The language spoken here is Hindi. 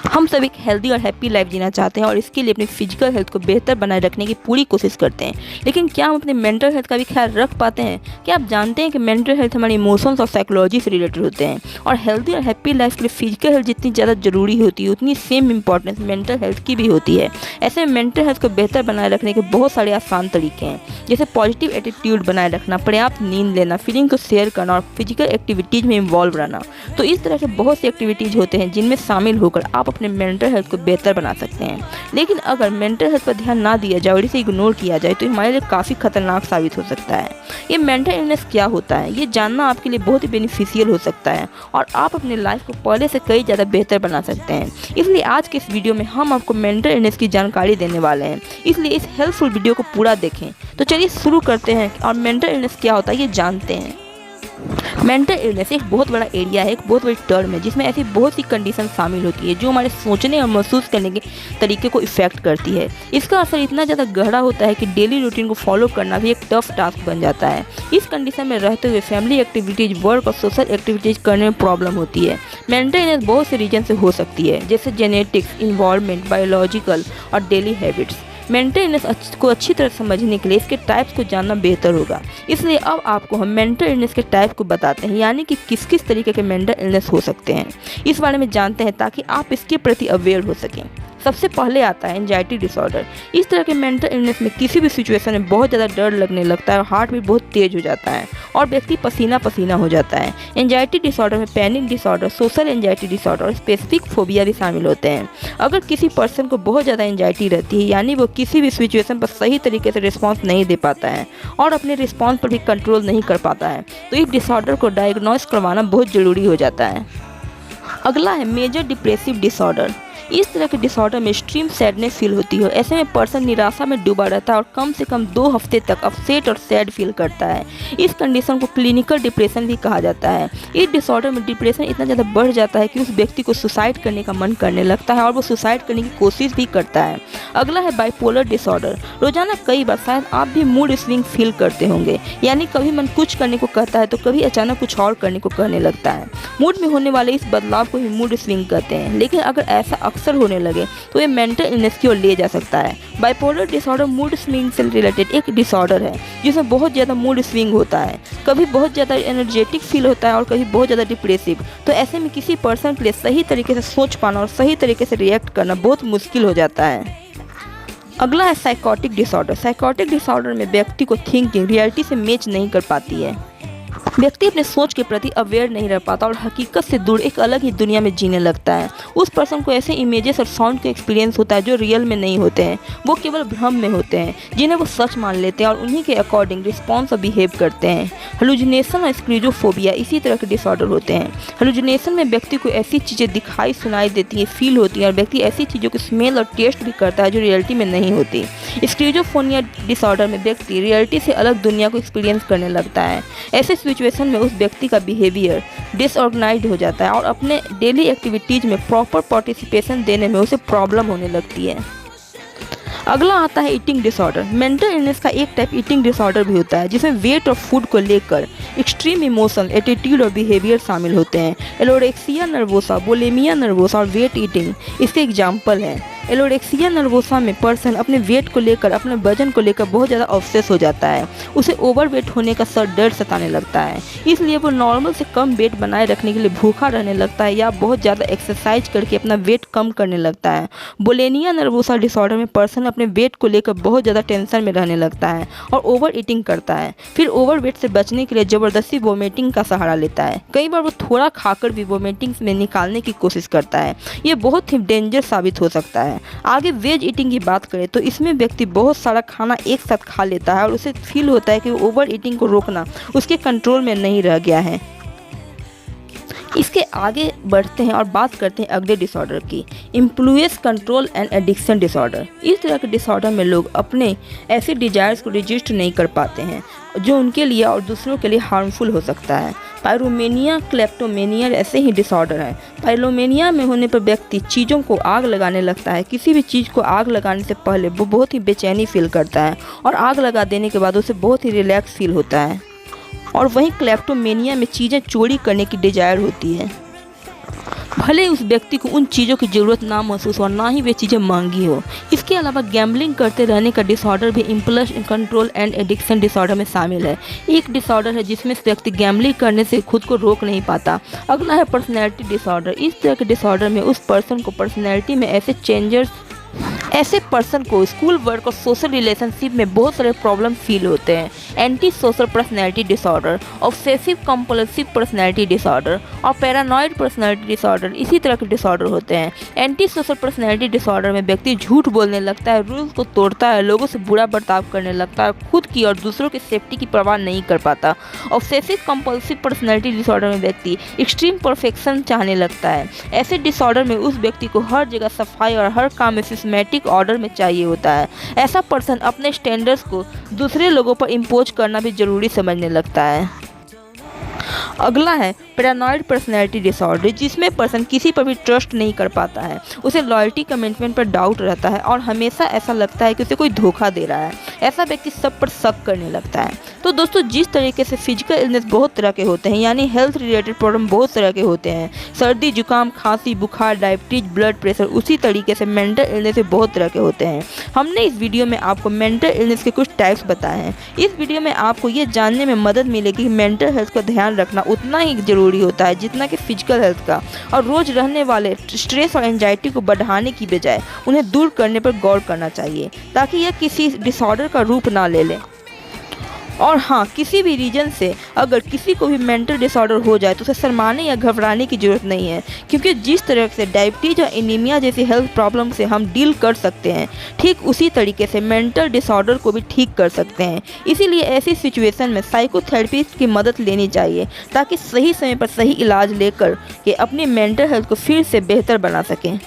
हम सब एक हेल्दी और हैप्पी लाइफ जीना चाहते हैं और इसके लिए अपनी फिजिकल हेल्थ को बेहतर बनाए रखने की पूरी कोशिश करते हैं, लेकिन क्या हम अपने मेंटल हेल्थ का भी ख्याल रख पाते हैं? क्या आप जानते हैं कि मेंटल हेल्थ हमारे इमोशंस और साइकोलॉजी से रिलेटेड होते हैं और हेल्दी और हैप्पी लाइफ के लिए फिजिकल हेल्थ जितनी ज़्यादा जरूरी होती है उतनी सेम इंपॉर्टेंस मेंटल हेल्थ की भी होती है। ऐसे में मेंटल हेल्थ को बेहतर बनाए रखने के बहुत सारे आसान तरीके हैं, जैसे पॉजिटिव एटीट्यूड बनाए रखना, पर्याप्त नींद लेना, फीलिंग को शेयर करना और फिजिकल एक्टिविटीज़ में इन्वॉल्व रहना। तो इस तरह के बहुत से एक्टिविटीज़ होते हैं जिनमें शामिल होकर आप अपने मेंटल हेल्थ को बेहतर बना सकते हैं। लेकिन अगर मेंटल हेल्थ पर ध्यान ना दिया जाए और इसे इग्नोर किया जाए तो हमारे लिए काफ़ी खतरनाक साबित हो सकता है। ये मेंटल इलनेस क्या होता है, ये जानना आपके लिए बहुत ही बेनिफिशियल हो सकता है और आप अपने लाइफ को पहले से कई ज़्यादा बेहतर बना सकते हैं। इसलिए आज के इस वीडियो में हम आपको मेंटल इलनेस की जानकारी देने वाले हैं, इसलिए इस हेल्पफुल वीडियो को पूरा देखें। तो चलिए शुरू करते हैं और मेंटल इलनेस क्या होता है ये जानते हैं। मेंटल इलनेस एक बहुत बड़ा एरिया है, एक बहुत बड़ी टर्म है जिसमें ऐसी बहुत सी कंडीशन शामिल होती है जो हमारे सोचने और महसूस करने के तरीके को इफेक्ट करती है। इसका असर इतना ज़्यादा गहरा होता है कि डेली रूटीन को फॉलो करना भी एक टफ टास्क बन जाता है। इस कंडीशन में रहते हुए फैमिली एक्टिविटीज़, वर्क और सोशल एक्टिविटीज़ करने में प्रॉब्लम होती है। मेंटल इलनेस बहुत से रीजन से हो सकती है, जैसे जेनेटिक्स, इन्वायरमेंट, बायोलॉजिकल और डेली हैबिट्स। मेंटल इलनेस को अच्छी तरह समझने के लिए इसके टाइप्स को जानना बेहतर होगा, इसलिए अब आपको हम मेंटल इलनेस के टाइप को बताते हैं, यानी कि किस किस तरीके के मेंटल इलनेस हो सकते हैं। इस बारे में जानते हैं ताकि आप इसके प्रति अवेयर हो सकें। सबसे पहले आता है एंजाइटी डिसऑर्डर। इस तरह के मेंटल इलनेस में किसी भी सिचुएशन में बहुत ज़्यादा डर लगने लगता है और हार्ट भी बहुत तेज हो जाता है और व्यक्ति पसीना पसीना हो जाता है। एंजाइटी डिसऑर्डर में panic disorder, social anxiety disorder और स्पेसिफिक फोबिया भी शामिल होते हैं। अगर किसी पर्सन को बहुत ज़्यादा एंजाइटी रहती है, यानी वो किसी भी सिचुएशन पर सही तरीके से रिस्पॉन्स नहीं दे पाता है और अपने रिस्पॉन्स पर भी कंट्रोल नहीं कर पाता है, तो इस डिसऑर्डर को डायग्नोस करवाना बहुत ज़रूरी हो जाता है। अगला है मेजर डिप्रेसिव डिसऑर्डर। इस तरह के डिसऑर्डर में एक्सट्रीम सैडनेस फील होती है। ऐसे में पर्सन निराशा में डूबा रहता है और कम से कम 2 हफ्ते तक अपसेट और सैड फील करता है। इस कंडीशन को क्लिनिकल डिप्रेशन भी कहा जाता है। इस डिसऑर्डर में डिप्रेशन इतना ज़्यादा बढ़ जाता है कि उस व्यक्ति को सुसाइड करने का मन करने लगता है और वो सुसाइड करने की कोशिश भी करता है। अगला है बाइपोलर डिसऑर्डर। रोजाना कई बार शायद आप भी मूड स्विंग फील करते होंगे, यानी कभी मन कुछ करने को कहता है तो कभी अचानक कुछ और करने को कहने लगता है। मूड में होने वाले इस बदलाव को ही मूड स्विंग कहते हैं, लेकिन अगर ऐसा अक्सर होने लगे तो ये मेंटल इलनेस की ओर ले जा सकता है। बाइपोलर डिसऑर्डर मूड स्विंग से रिलेटेड एक डिसऑर्डर है जिसमें बहुत ज़्यादा मूड स्विंग होता है, कभी बहुत ज़्यादा एनर्जेटिक फील होता है और कभी बहुत ज़्यादा डिप्रेसिव। तो ऐसे में किसी पर्सन के लिए सही तरीके से सोच पाना और सही तरीके से रिएक्ट करना बहुत मुश्किल हो जाता है। अगला है साइकोटिक डिसऑर्डर। साइकोटिक डिसऑर्डर में व्यक्ति को थिंकिंग रियलिटी से मैच नहीं कर पाती है। व्यक्ति अपने सोच के प्रति अवेयर नहीं रह पाता और हकीकत से दूर एक अलग ही दुनिया में जीने लगता है। उस पर्सन को ऐसे इमेजेस और साउंड का एक्सपीरियंस होता है जो रियल में नहीं होते हैं, वो केवल भ्रम में होते हैं, जिन्हें वो सच मान लेते हैं और उन्हीं के अकॉर्डिंग रिस्पॉन्स और बिहेव करते हैं। हेलुसिनेशन और स्किज़ोफ्रेनिया इसी तरह के डिसऑर्डर होते हैं। हेलुसिनेशन में व्यक्ति को ऐसी चीज़ें दिखाई सुनाई देती हैं, फील होती हैं और व्यक्ति ऐसी चीज़ों की स्मेल और टेस्ट भी करता है जो रियलिटी में नहीं होती। स्किज़ोफ्रेनिया डिसऑर्डर में व्यक्ति रियलिटी से अलग दुनिया को एक्सपीरियंस करने लगता है। ऐसे सिचुएशन में उस व्यक्ति का बिहेवियर डिसऑर्गेनाइज्ड हो जाता है और अपने डेली एक्टिविटीज़ में प्रॉपर पार्टिसिपेशन देने में उसे प्रॉब्लम होने लगती है। अगला आता है ईटिंग डिसऑर्डर। मेंटल इलनेस का एक टाइप ईटिंग डिसऑर्डर भी होता है जिसमें वेट और फूड को लेकर एक्सट्रीम इमोशन, एटीट्यूड और बिहेवियर शामिल होते हैं। एनोरेक्सिया नर्वोसा, बुलिमिया नर्वोसा और वेट ईटिंग इसके एग्जाम्पल हैं। एनोरेक्सिया नर्वोसा में पर्सन अपने वेट को लेकर, अपने वजन को लेकर बहुत ज़्यादा ऑब्सेस हो जाता है। उसे ओवरवेट होने का डर सताने लगता है, इसलिए वो नॉर्मल से कम वेट बनाए रखने के लिए भूखा रहने लगता है या बहुत ज़्यादा एक्सरसाइज करके अपना वेट कम करने लगता है। बुलिमिया नर्वोसा डिसऑर्डर में पर्सन अपने वेट को लेकर बहुत ज़्यादा टेंशन में रहने लगता है और ओवर ईटिंग करता है। फिर ओवरवेट से बचने के लिए ज़बरदस्ती वोमिटिंग का सहारा लेता है। कई बार वो थोड़ा खाकर भी वोमिटिंग में निकालने की कोशिश करता है। ये बहुत ही डेंजर साबित हो सकता है। आगे वेज ईटिंग की बात करें तो इसमें व्यक्ति बहुत सारा खाना एक साथ खा लेता है और उसे फील होता है कि ओवर ईटिंग को रोकना उसके कंट्रोल में नहीं रह गया है। इसके आगे बढ़ते हैं और बात करते हैं अगले डिसऑर्डर की, इम्प्लुएंस कंट्रोल एंड एडिक्शन डिसऑर्डर। इस तरह के डिसऑर्डर में लोग अपने ऐसे डिजायर्स को रजिस्ट नहीं कर पाते हैं जो उनके लिए और दूसरों के लिए हार्मफुल हो सकता है। पायरोमेनिया, क्लेप्टोमेनिया ऐसे ही डिसऑर्डर है। पायरोमेनिया में होने पर व्यक्ति चीज़ों को आग लगाने लगता है। किसी भी चीज़ को आग लगाने से पहले वो बहुत ही बेचैनी फील करता है और आग लगा देने के बाद उसे बहुत ही रिलैक्स फील होता है। और वहीं क्लेप्टोमेनिया में चीज़ें चोरी करने की डिजायर होती है। भले उस व्यक्ति को उन चीज़ों की ज़रूरत ना महसूस हो, ना ही वे चीज़ें मांगी हो। इसके अलावा गैम्बलिंग करते रहने का डिसऑर्डर भी impulse control and addiction disorder में शामिल है। एक डिसऑर्डर है जिसमें व्यक्ति गैम्बलिंग करने से खुद को रोक नहीं पाता। अगला है पर्सनैलिटी डिसऑर्डर। इस तरह के डिसऑर्डर में उस पर्सन को पर्सनैलिटी में ऐसे पर्सन को स्कूल वर्क और सोशल रिलेशनशिप में बहुत सारे प्रॉब्लम फील होते हैं। Anti social personality disorder, obsessive compulsive personality disorder और पैरानॉइड पर्सनैलिटी डिसऑर्डर इसी तरह के डिसऑर्डर होते हैं। एंटी सोशल पर्सनैलिटी डिसऑर्डर में व्यक्ति झूठ बोलने लगता है, रूल्स को तोड़ता है, लोगों से बुरा बर्ताव करने लगता है, खुद की और दूसरों की सेफ्टी की परवाह नहीं कर पाता। ऑब्सेसिव कंपल्सिव पर्सनैलिटी डिसऑर्डर में व्यक्ति एक्सट्रीम परफेक्शन चाहने लगता है। ऐसे डिसऑर्डर में उस व्यक्ति को हर जगह सफाई और हर काम में सिस्टमैटिक ऑर्डर में चाहिए होता है। ऐसा पर्सन अपने स्टैंडर्ड्स को दूसरे लोगों पर इम्पोज करना भी जरूरी समझने लगता है। अगला है पैरानॉइड पर्सनैलिटी डिसऑर्डर, जिसमें पर्सन किसी पर भी ट्रस्ट नहीं कर पाता है। उसे लॉयल्टी कमिटमेंट पर डाउट रहता है और हमेशा ऐसा लगता है कि उसे कोई धोखा दे रहा है। ऐसा व्यक्ति सब पर शक करने लगता है। तो दोस्तों, जिस तरीके से फिजिकल इलनेस बहुत तरह के होते हैं, यानी हेल्थ रिलेटेड प्रॉब्लम बहुत तरह के होते हैं, सर्दी जुकाम खांसी बुखार डायबिटीज ब्लड प्रेशर, उसी तरीके से मेंटल इलनेस भी बहुत तरह के होते हैं। हमने इस वीडियो में आपको मेंटल इलनेस के कुछ टाइप्स बताए हैं। इस वीडियो में आपको ये जानने में मदद मिलेगी कि मेंटल हेल्थ का ध्यान रखना उतना ही जरूरी होता है जितना कि फिजिकल हेल्थ का, और रोज रहने वाले स्ट्रेस और एंजाइटी को बढ़ाने की बजाय उन्हें दूर करने पर गौर करना चाहिए ताकि यह किसी डिसऑर्डर का रूप ना ले ले। और हाँ, किसी भी रीजन से अगर किसी को भी मेंटल डिसऑर्डर हो जाए तो उसे शर्माने या घबराने की ज़रूरत नहीं है, क्योंकि जिस तरह से डायबिटीज और एनीमिया जैसी हेल्थ प्रॉब्लम से हम डील कर सकते हैं, ठीक उसी तरीके से मेंटल डिसऑर्डर को भी ठीक कर सकते हैं। इसीलिए ऐसी सिचुएशन में साइकोथेरेपिस्ट की मदद लेनी चाहिए ताकि सही समय पर सही इलाज लेकर के अपनी मेंटल हेल्थ को फिर से बेहतर बना सकें।